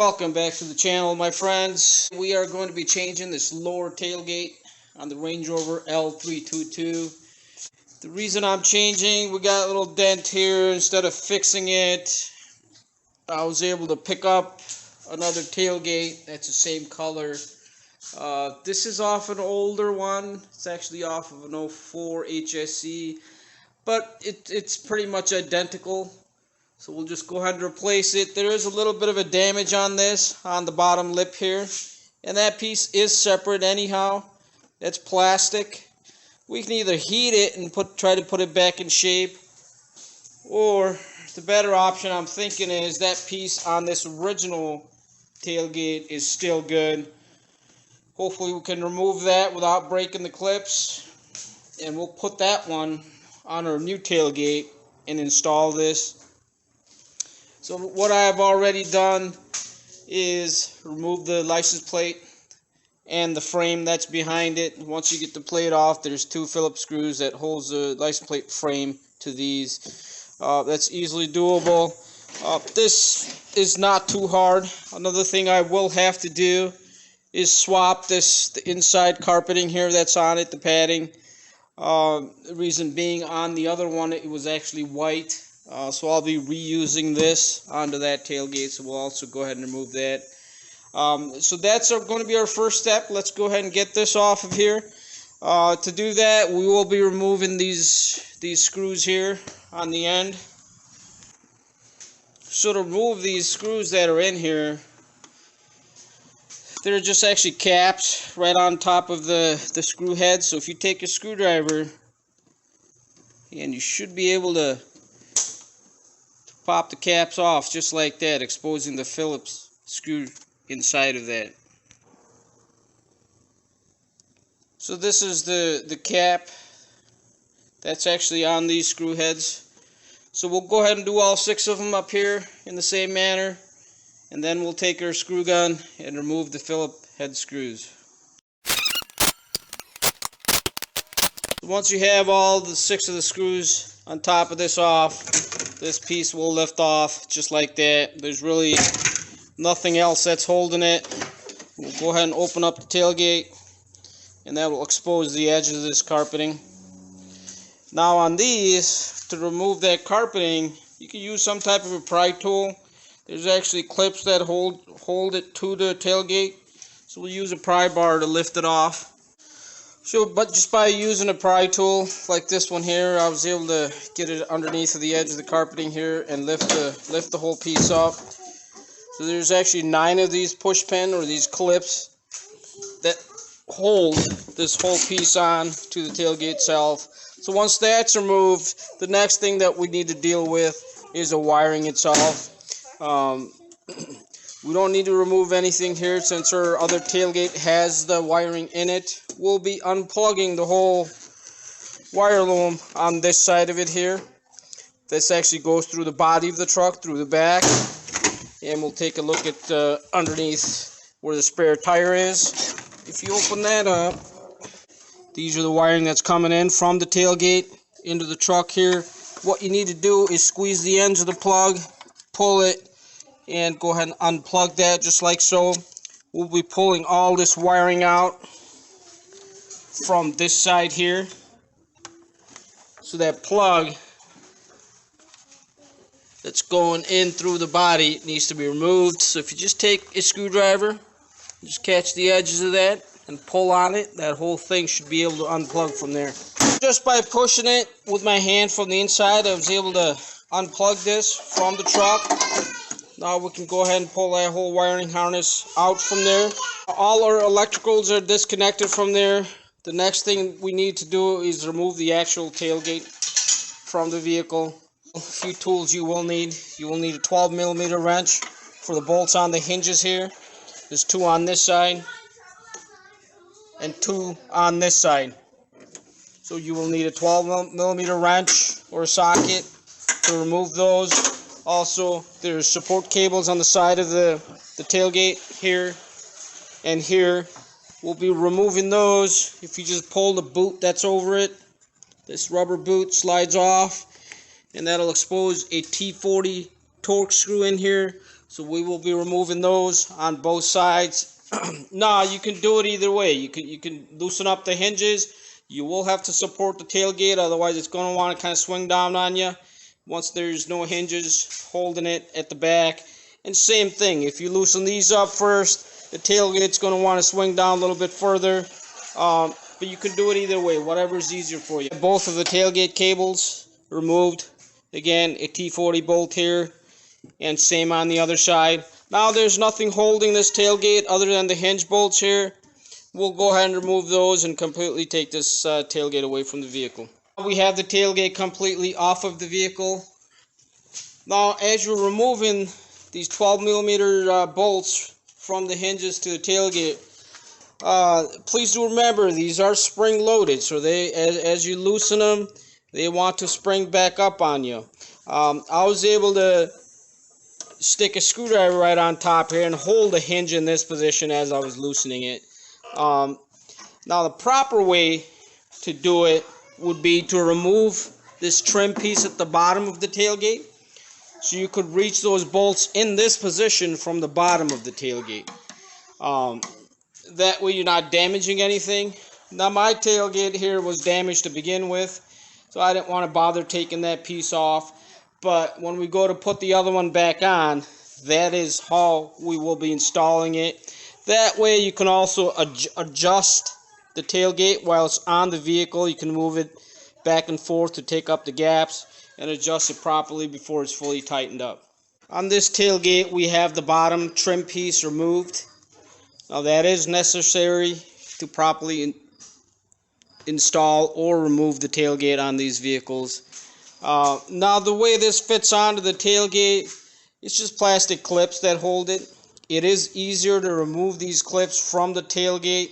Welcome back to the channel, my friends. We are going to be changing this lower tailgate on the Rover L322. The reason I'm changing, we got a little dent here. Instead of fixing it, I was able to pick up another tailgate that's the same color. This is off an older one. It's actually off of an 04 HSE, but it's pretty much identical. So we'll just go ahead and replace it. There is a little bit of a damage on this, on the bottom lip here. And that piece is separate anyhow. That's plastic. We can either heat it and try to put it back in shape. Or the better option I'm thinking is that piece on this original tailgate is still good. Hopefully we can remove that without breaking the clips. And we'll put that one on our new tailgate and install this. So what I have already done is remove the license plate and the frame that's behind it. Once you get the plate off, there's two Phillips screws that holds the license plate frame to these. That's easily doable. This is not too hard. Another thing I will have to do is swap the inside carpeting here that's on it, the padding. The reason being, on the other one it was actually white. So I'll be reusing this onto that tailgate, so we'll also go ahead and remove that. So that's going to be our first step. Let's go ahead and get this off of here. To do that, we will be removing these screws here on the end. So to remove these screws that are in here, they're just actually caps right on top of the screw head. So if you take a screwdriver, and you should be able to pop the caps off just like that, exposing the Phillips screw inside of that. So this is the cap that's actually on these screw heads. So we'll go ahead and do all 6 of them up here in the same manner, and then we'll take our screw gun and remove the Phillips head screws. Once you have all the 6 of the screws on top of this off, this piece will lift off just like that. There's really nothing else that's holding it. We'll go ahead and open up the tailgate, and that will expose the edge of this carpeting. Now on these, to remove that carpeting, you can use some type of a pry tool. There's actually clips that hold it to the tailgate, so we'll use a pry bar to lift it off. So, but just by using a pry tool like this one here, I was able to get it underneath of the edge of the carpeting here and lift the whole piece up. So there's actually 9 of these push pin, or these clips, that hold this whole piece on to the tailgate itself. So once that's removed, the next thing that we need to deal with is the wiring itself. We don't need to remove anything here since our other tailgate has the wiring in it. We'll be unplugging the whole wire loom on this side of it here. This actually goes through the body of the truck, through the back. And we'll take a look at underneath where the spare tire is. If you open that up, these are the wiring that's coming in from the tailgate into the truck here. What you need to do is squeeze the ends of the plug, pull it, and go ahead and unplug that just like so. We'll be pulling all this wiring out from this side here. So that plug that's going in through the body needs to be removed. So if you just take a screwdriver, just catch the edges of that and pull on it, that whole thing should be able to unplug from there. Just by pushing it with my hand from the inside, I was able to unplug this from the truck. Now we can go ahead and pull that whole wiring harness out from there. All our electricals are disconnected from there. The next thing we need to do is remove the actual tailgate from the vehicle. A few tools you will need. You will need a 12mm wrench for the bolts on the hinges here. There's 2 on this side and 2 on this side. So you will need a 12mm wrench or a socket to remove those. Also, there's support cables on the side of the tailgate here and here. We'll be removing those. If you just pull the boot that's over it, this rubber boot slides off, and that'll expose a T40 torque screw in here So we will be removing those on both sides. Nah, you can do it either way. You can loosen up the hinges. You will have to support the tailgate, otherwise it's going to want to kind of swing down on you once there's no hinges holding it at the back. And same thing, if you loosen these up first, the tailgate's going to want to swing down a little bit further. But you can do it either way, whatever's easier for you. Both of the tailgate cables removed. Again, a T40 bolt here, and same on the other side. Now there's nothing holding this tailgate other than the hinge bolts here. We'll go ahead and remove those and completely take this tailgate away from the vehicle. We have the tailgate completely off of the vehicle. Now as you're removing these 12mm bolts from the hinges to the tailgate, please do remember these are spring loaded, so they as you loosen them, they want to spring back up on you. I was able to stick a screwdriver right on top here and hold the hinge in this position as I was loosening it. Now the proper way to do it would be to remove this trim piece at the bottom of the tailgate, so you could reach those bolts in this position from the bottom of the tailgate. That way you're not damaging anything. Now my tailgate here was damaged to begin with, so I didn't want to bother taking that piece off. But when we go to put the other one back on, that is how we will be installing it. That way you can also adjust the tailgate while it's on the vehicle. You can move it back and forth to take up the gaps and adjust it properly before it's fully tightened up. On this tailgate we have the bottom trim piece removed. Now that is necessary to properly install or remove the tailgate on these vehicles. Now the way this fits onto the tailgate, it's just plastic clips that hold it. It is easier to remove these clips from the tailgate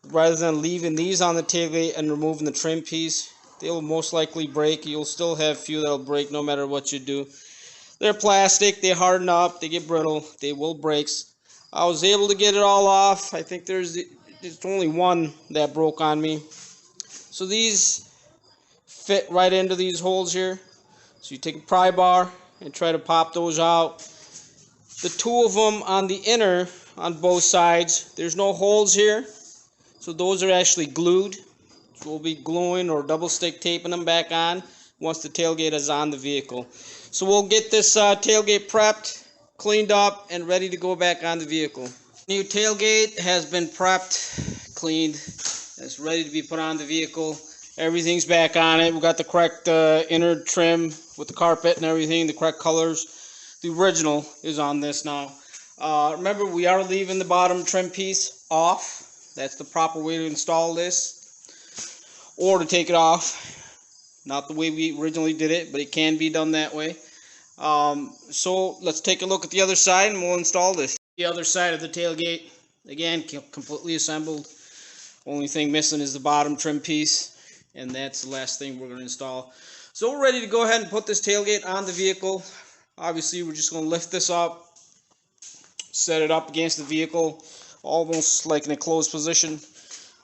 rather than leaving these on the tailgate and removing the trim piece. They will most likely break. You'll still have a few that will break no matter what you do. They're plastic, they harden up, they get brittle, they will break. I was able to get it all off. I think there's only one that broke on me. So these fit right into these holes here. So you take a pry bar and try to pop those out. The two of them on the inner, on both sides, there's no holes here. So those are actually glued. So we'll be gluing or double stick taping them back on once the tailgate is on the vehicle. So we'll get this tailgate prepped, cleaned up, and ready to go back on the vehicle. New tailgate has been prepped, cleaned. It's ready to be put on the vehicle. Everything's back on it. We got the correct inner trim with the carpet and everything, the correct colors. The original is on this now. Remember, we are leaving the bottom trim piece off. That's the proper way to install this, or to take it off. Not the way we originally did it, but it can be done that way. So let's take a look at the other side and we'll install this. The other side of the tailgate, again, completely assembled. Only thing missing is the bottom trim piece, and that's the last thing we're going to install. So we're ready to go ahead and put this tailgate on the vehicle. Obviously, we're just going to lift this up, set it up against the vehicle, almost like in a closed position.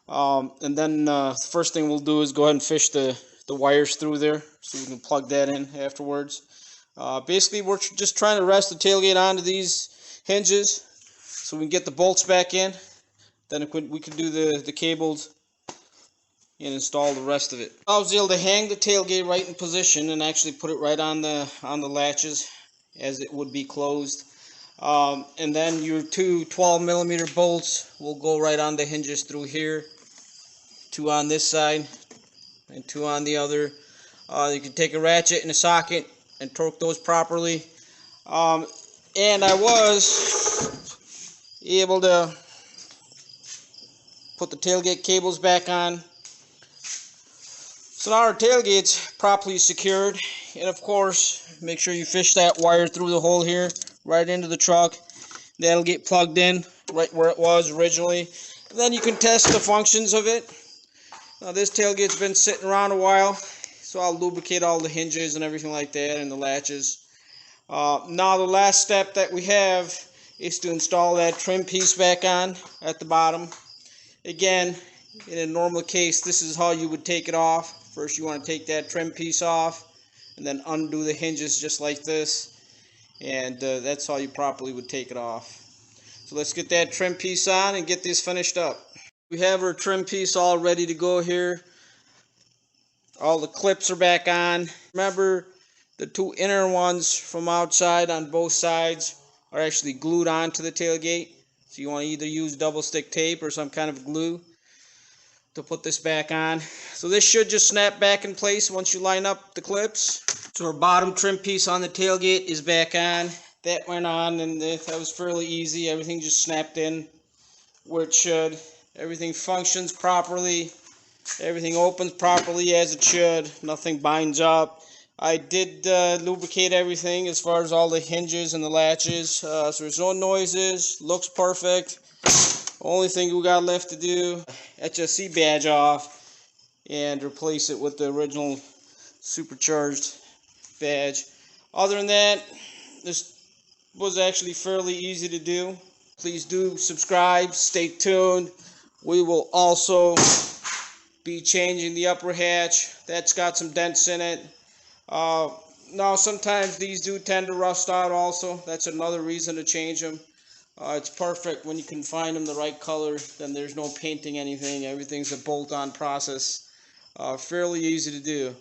And then the first thing we'll do is go ahead and fish the wires through there so we can plug that in afterwards. Basically, we're just trying to rest the tailgate onto these hinges so we can get the bolts back in. Then we can do the cables and install the rest of it. I was able to hang the tailgate right in position and actually put it right on the latches as it would be closed. And then your two 12mm bolts will go right on the hinges through here. Two on this side and two on the other. You can take a ratchet and a socket and torque those properly. And I was able to put the tailgate cables back on. So now our tailgate's properly secured, and of course make sure you fish that wire through the hole here right into the truck. That'll get plugged in right where it was originally, and then you can test the functions of it. Now this tailgate's been sitting around a while, so I'll lubricate all the hinges and everything like that and the latches. Now the last step that we have is to install that trim piece back on at the bottom. Again, in a normal case, this is how you would take it off. First you want to take that trim piece off and then undo the hinges just like this, and that's how you properly would take it off. So let's get that trim piece on and get this finished up. We have our trim piece all ready to go here. All the clips are back on. Remember, the two inner ones from outside on both sides are actually glued onto the tailgate. So you want to either use double stick tape or some kind of glue to put this back on. So this should just snap back in place once you line up the clips. So our bottom trim piece on the tailgate is back on. That went on and that was fairly easy. Everything just snapped in where it should. Everything functions properly. Everything opens properly as it should. Nothing binds up. I did lubricate everything as far as all the hinges and the latches. So there's no noises. Looks perfect. Only thing we got left to do, HSC badge off and replace it with the original supercharged badge. Other than that, this was actually fairly easy to do. Please do subscribe. Stay tuned. We will also be changing the upper hatch. That's got some dents in it. Now sometimes these do tend to rust out also. That's another reason to change them. It's perfect when you can find them the right color. Then there's no painting anything. Everything's a bolt-on process. Fairly easy to do.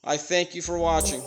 I thank you for watching.